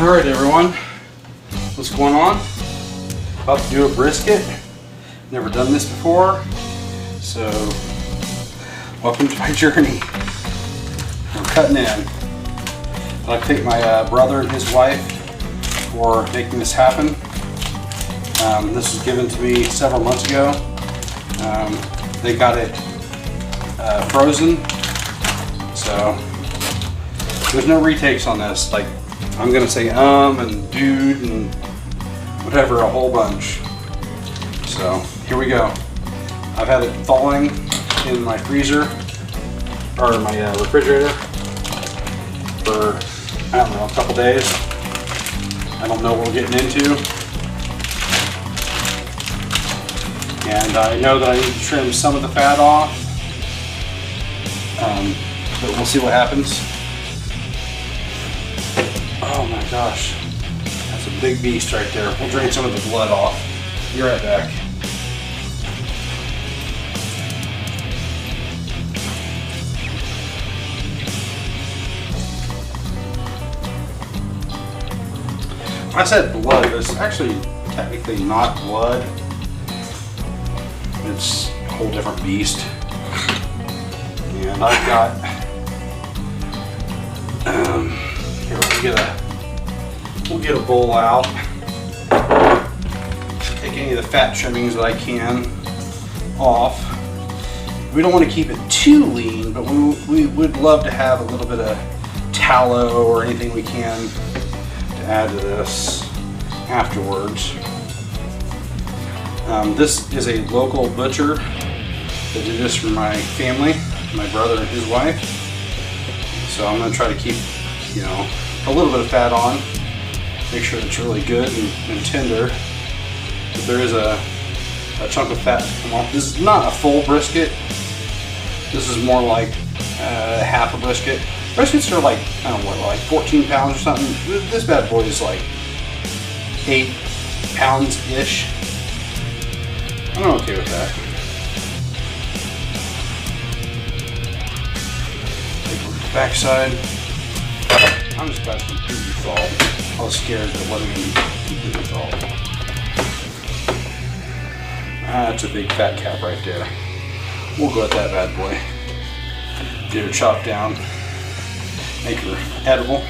Alright everyone, what's going on? About to do a brisket. Never done this before, so welcome to my journey. I'm cutting in. I'd like to thank my brother and his wife for making this happen. This was given to me several months ago. They got it frozen, so there's no retakes on this. Like, I'm gonna say and dude and whatever a whole bunch. So here we go. I've had it thawing in my freezer or my refrigerator for, I don't know, a couple days. I don't know what we're getting into. And I know that I need to trim some of the fat off, but we'll see what happens. Oh my gosh, that's a big beast right there. We'll drain some of the blood off. Be right back. I said blood, but it's actually technically not blood. It's a whole different beast. And I've got, here we'll get a bowl out. Take any of the fat trimmings that I can off. We don't want to keep it too lean, but we would love to have a little bit of tallow or anything we can to add to this afterwards. This is a local butcher that did this for my family, my brother and his wife. So I'm going to try to keep, you know, a little bit of fat on, make sure it's really good and tender. But there is a chunk of fat to come off. This is not a full brisket. This is more like half a brisket. Briskets are like, I don't know what, like 14 pounds or something. This bad boy is like 8 pounds-ish. I'm okay with that. Take a look at the backside. I'm just glad it's completely thawed. I was scared that it wasn't going to be completely thawed. That's a big fat cap right there. We'll go with that bad boy. Get her chopped down. Make her edible.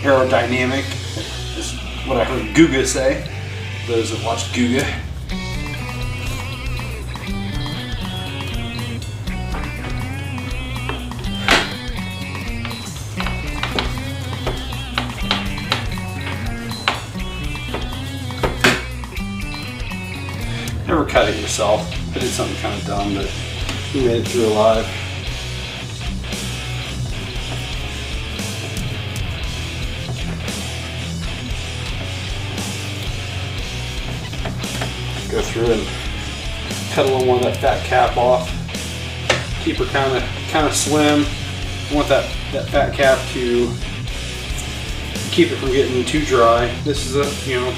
Aerodynamic is what I heard Guga say. Those that watch Guga. Never cut it yourself. I did something kind of dumb, but we made it through alive. Go through and cut a little more of that fat cap off. Keep her kind of slim. I want that fat cap to keep it from getting too dry. This is a, you know,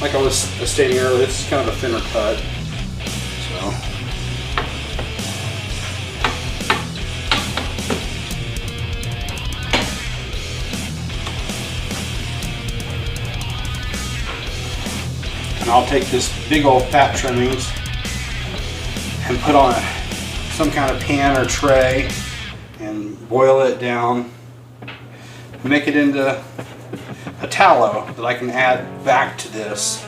like I was stating earlier, this is kind of a thinner cut. So and I'll take this big old fat trimmings and put on some kind of pan or tray and boil it down. Make it into a tallow that I can add back to this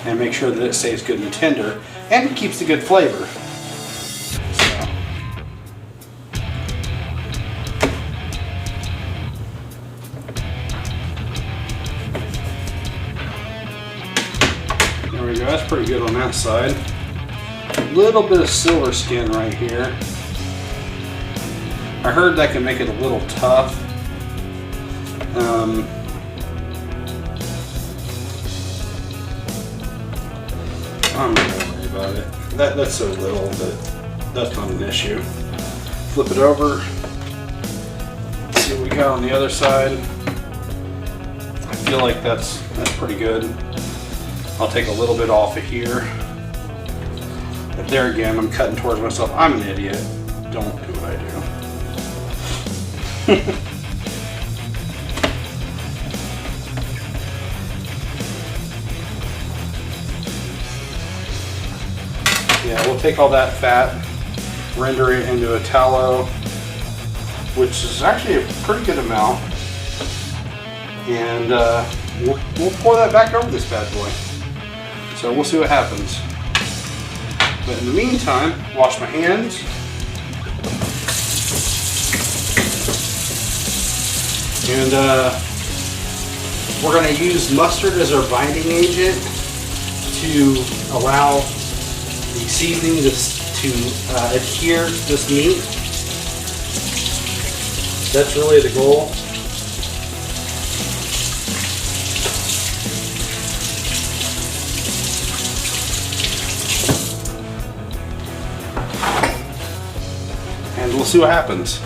and make sure that it stays good and tender and it keeps the good flavor. So. There we go, that's pretty good on that side. A little bit of silver skin right here. I heard that can make it a little tough. I'm not gonna worry about it. That's so little that that's not an issue. Flip it over. See what we got on the other side. I feel like that's pretty good. I'll take a little bit off of here. But there again, I'm cutting towards myself. I'm an idiot. Don't do what I do. Yeah, we'll take all that fat, render it into a tallow, which is actually a pretty good amount. And we'll pour that back over this bad boy. So we'll see what happens. But in the meantime, wash my hands. And we're going to use mustard as our binding agent to allow the seasoning to adhere to this meat. That's really the goal. And we'll see what happens.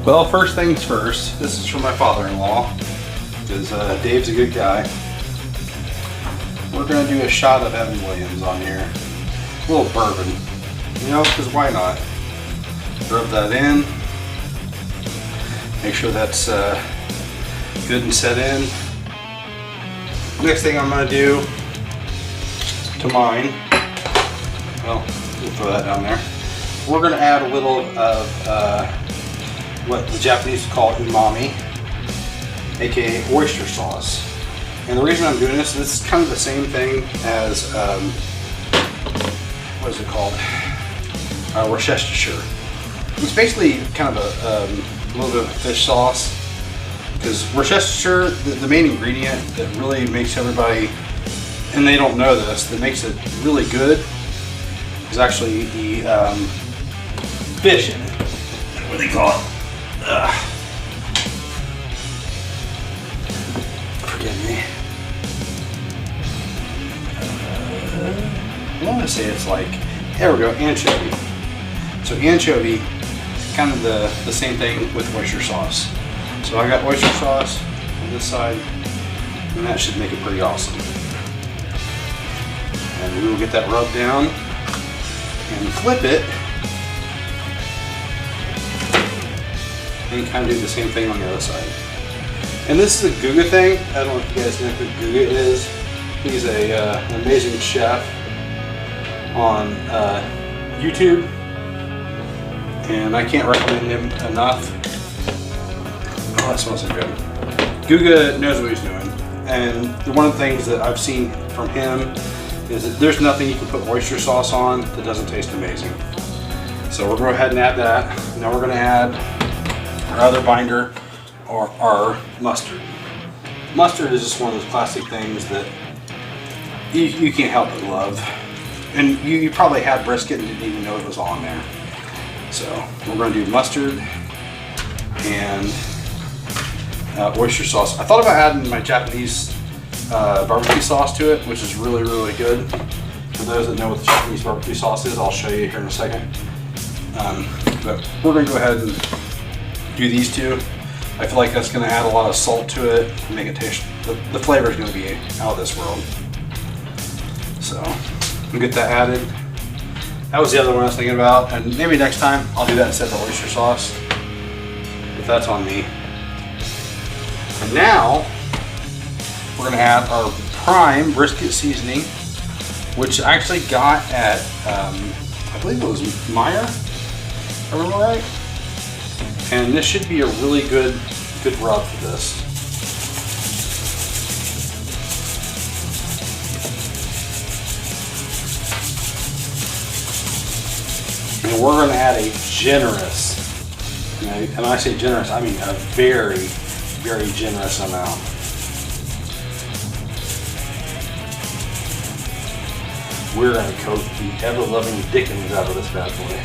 Well, first things first, this is from my father-in-law, because Dave's a good guy. We're going to do a shot of Evan Williams on here. A little bourbon, you know, because why not? Rub that in. Make sure that's good and set in. Next thing I'm going to do to mine, well, we'll throw that down there. We're going to add a little of what the Japanese call umami, aka oyster sauce. And the reason I'm doing this is kind of the same thing as, what is it called? Worcestershire. It's basically kind of a little bit of fish sauce, because Worcestershire, the main ingredient that really makes everybody, and they don't know this, that makes it really good is actually the fish in it. What do they call it? Forgive me. I want to say it's like, there we go, anchovy. So anchovy, kind of the same thing with oyster sauce. So I got oyster sauce on this side, and that should make it pretty awesome. And we will get that rubbed down and flip it. And kind of do the same thing on the other side. And this is a Guga thing. I don't know if you guys know who Guga is. He's an amazing chef on YouTube, and I can't recommend him enough. Oh, that smells so good. Guga knows what he's doing, and one of the things that I've seen from him is that there's nothing you can put oyster sauce on that doesn't taste amazing. So we'll go ahead and add that. Now we're going to add our other binder, or our mustard. Mustard is just one of those classic things that you can't help but love. And you probably had brisket and didn't even know it was on there. So we're going to do mustard and oyster sauce. I thought about adding my Japanese barbecue sauce to it, which is really, really good. For those that know what the Japanese barbecue sauce is, I'll show you here in a second. But we're going to go ahead and do these two. I feel like that's going to add a lot of salt to it and make it taste, the flavor is going to be out of this world. So we'll get that added. That was the other one I was thinking about, and maybe next time I'll do that instead of the oyster sauce, but that's on me. And now we're going to add our Pime brisket seasoning, which I actually got at, I believe it was Meyer, if I remember right. And this should be a really good rub for this. And we're going to add a generous, and when I say generous, I mean a very, very generous amount. We're going to coat the ever-loving dickens out of this bad boy.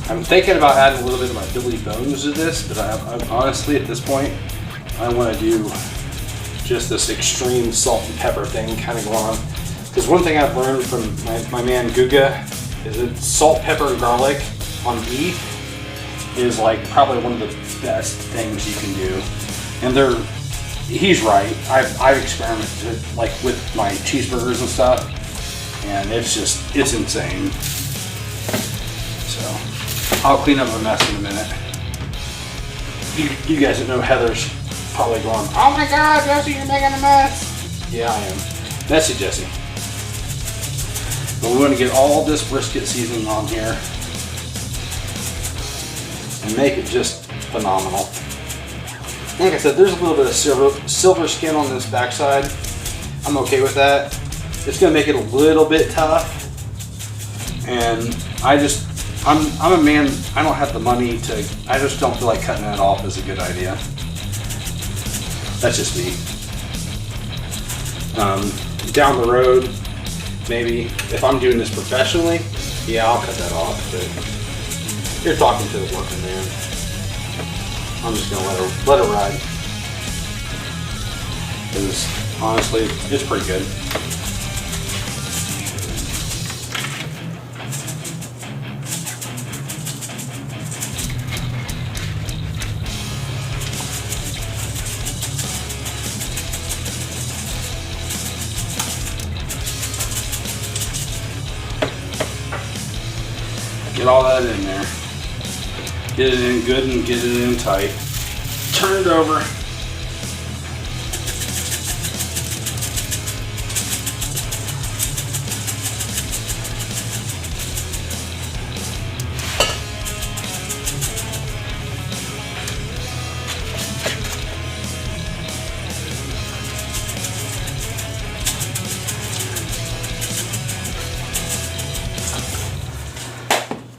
I'm thinking about adding a little bit of my Billy Bones to this, but I'm honestly at this point, I want to do just this extreme salt and pepper thing kind of going on. Because one thing I've learned from my man Guga is that salt, pepper, and garlic on beef is like probably one of the best things you can do. And he's right. I've experimented like with my cheeseburgers and stuff, and it's insane. So I'll clean up my mess in a minute. You guys that know Heather's probably going, oh my God, Jesse, you're making a mess. Yeah, I am. Messy Jesse. But we want to get all this brisket seasoning on here and make it just phenomenal. Like I said, there's a little bit of silver skin on this backside. I'm okay with that. It's gonna make it a little bit tough. And I'm a man, I don't have the money to, I just don't feel like cutting it off is a good idea. That's just me. Down the road, maybe, if I'm doing this professionally, yeah, I'll cut that off, but you're talking to the working man. I'm just gonna let it ride. Because honestly, it's pretty good. Get all that in there. Get it in good and get it in tight. Turn it over.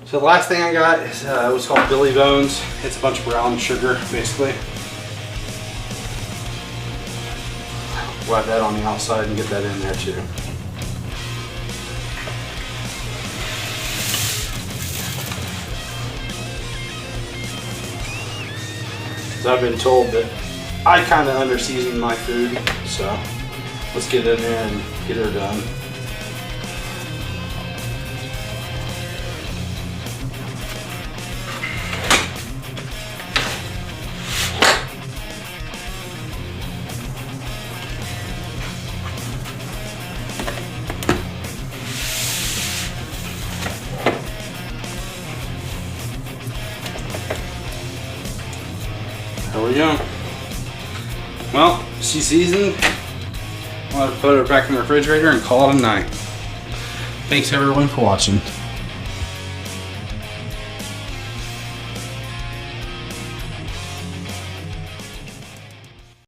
So the last thing I got is what's called Billy Bones. It's a bunch of brown sugar, basically. We'll add that on the outside and get that in there too. So I've been told that I kind of under-season my food, so let's get in there and get her done. There we go. Well, she's seasoned. I'm gonna put her back in the refrigerator and call it a night. Thanks everyone for watching.